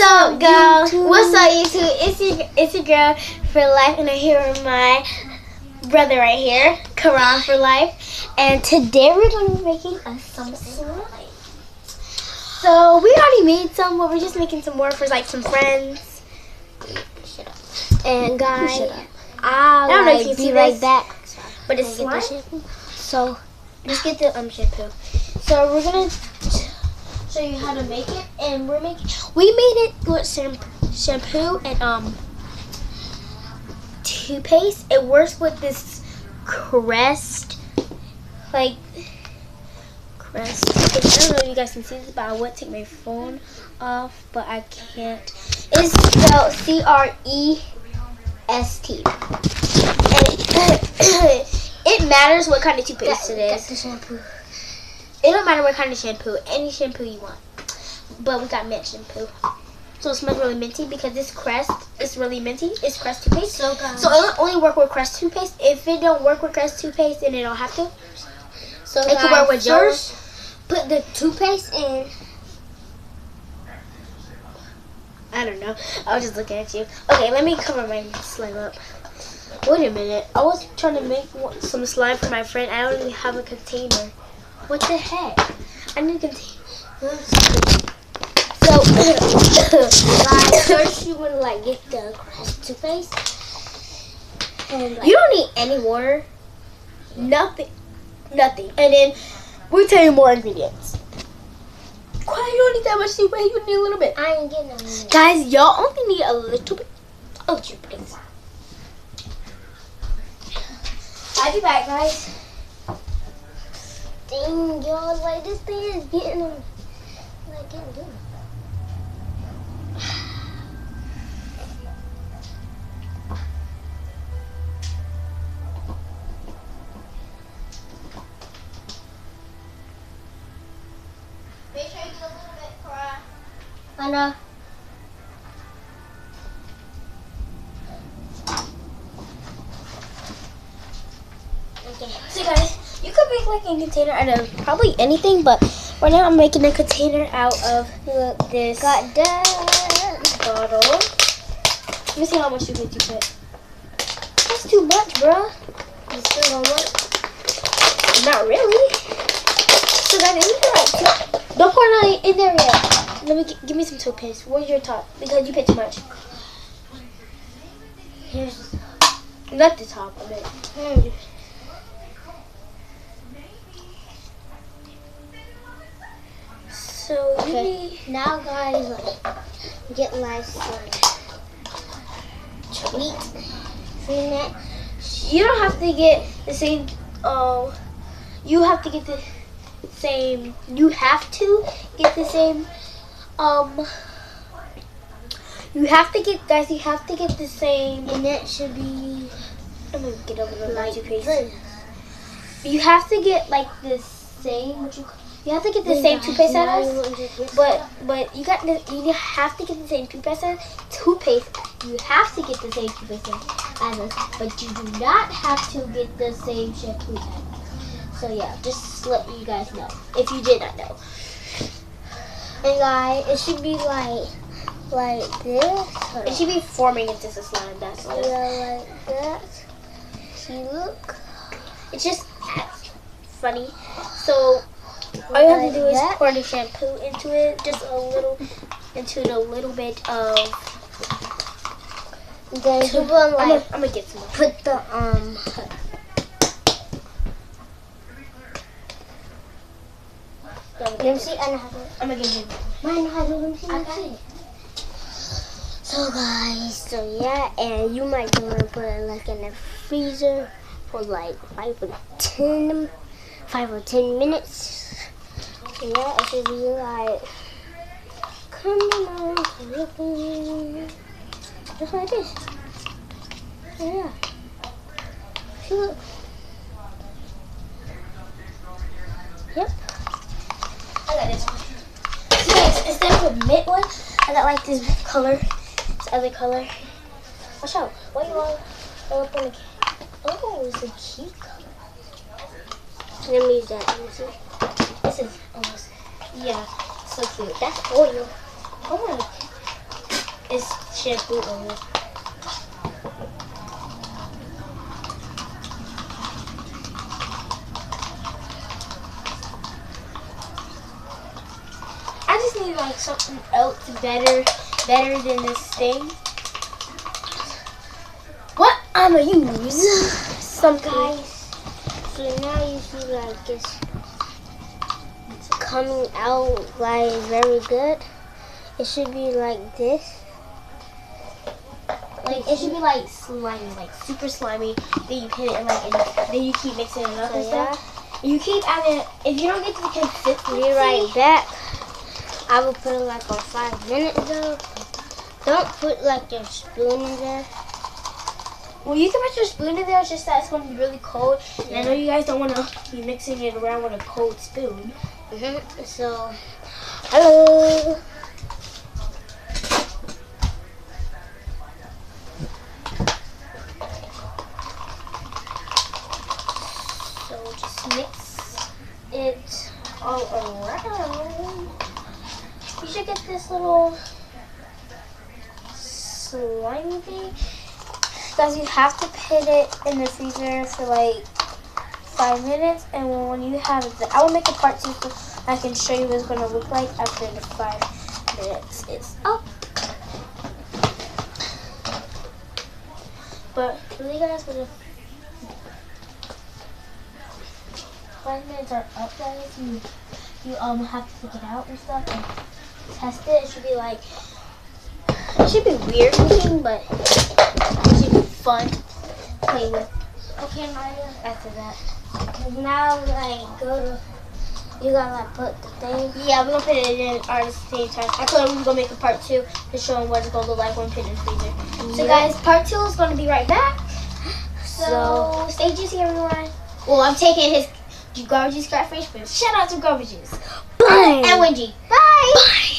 up, girl? What's up, YouTube? It's your girl for life, and I'm here with my brother right here, Karan for life. And today we're going to be making some slime. So we already made some, but we're just making some more for like some friends. Shut up. And guys, I don't know if you see like that, but it's slime. So just get the shampoo. So we're gonna show you how to make it, and we made it with shampoo and toothpaste. It works with this Crest toothpaste. I don't know if you guys can see this, but I would take my phone off, but I can't. It's spelled CREST. It matters what kind of toothpaste it is. The shampoo. It don't matter what kind of shampoo. Any shampoo you want. But we got mint shampoo. So it smells really minty because this Crest is really minty. It's Crest toothpaste. So it only work with Crest toothpaste. If it don't work with Crest toothpaste, then it don't have to. So it can work with yours. Put the toothpaste in. I don't know. I was just looking at you. Okay, let me cover my slime up. Wait a minute. I was trying to make some slime for my friend. I don't even have a container. What the heck? I need a container. So, first you want to get the Crest toothpaste. And, you don't need any water. Nothing. And then we'll tell you more ingredients. Why you don't need that much toothpaste? You need a little bit. I ain't getting no. Guys, y'all only need a little bit of toothpaste. I'll be back, guys. Dang, y'all, this thing is getting them, getting good. Make sure you get a little bit, Cora. I know. Okay, so guys, you could make a container out of probably anything, but right now I'm making a container out of this bottle. Let me see how much you put. That's too much, bruh. You still don't want it? Not really. So guys, don't pour it in there yet. Let me give me some toothpaste. Where's your top? Because you put too much. Here's not the top of it. So okay. Now guys, get some treat. You don't have to get the same. You have to get the same. You have to get the same. You have to get, guys. You have to get the same. And it should be. I'm gonna get over the toothpaste. You have to get the same. You have to get the same toothpaste as us, but you have to get the same toothpaste as toothpaste. You have to get the same toothpaste as us, but you do not have to get the same shampoo as us. So yeah, just to let you guys know if you did not know. And guys, it should be like this. It should be forming into a slime. That's all. Yeah, like that. See, look. It's just funny. So. All you have to do is pour the shampoo into it, just a little, into a little bit of. Then I'm gonna get some more. Put the Let me see. I'm gonna give you. Mine has a little. So guys, yeah, and you might want to put it in the freezer for 5 or 10 minutes. Yeah, it should be come on, just like this. Yeah. See, look. Yep. I got this one. So instead of the mint one, I got this color, this other color. Watch out. Why you all up on the oh, it's a key color. Let me use that. Let me see. This is almost, yeah, so cute. That's oil. Oh my. shampoo on it. I just need like something else better than this thing. What I'ma use? Some guys. So now you see like it's coming out like very good. It should be like this. Like it should be like slimy, like super slimy. Then you put it in like, and then you keep mixing it up and stuff. And you keep adding. If you don't get to the consistency, be right back. I will put it like on 5 minutes though. Don't put like your spoon in there. Well, you can put your spoon in there. It's just that it's going to be really cold. Yeah. And I know you guys don't want to be mixing it around with a cold spoon. So, hello. So just mix it all around. You should get this little slimy thing. Guys, you have to put it in the freezer for like 5 minutes, and when you have it, I will make a part 2 so I can show you what it's going to look like after the 5 minutes is up. But really, guys, for the 5 minutes are up, guys, you have to take it out and stuff and test it. It should be like, it should be weird looking, but it should be fun to play with. Okay, Maria, after that. Now like go to, you gotta like put the thing. Yeah, we're gonna put it in at the same time. I told him we were gonna make a part 2 to show him what it's gonna look like when we put it in the freezer. Yeah. So guys, part 2 is gonna be right back. So stay juicy, everyone. Well, I'm taking his garbage juice catfish, but shout out to garbage juice. Bye. And Wendy. Bye. Bye.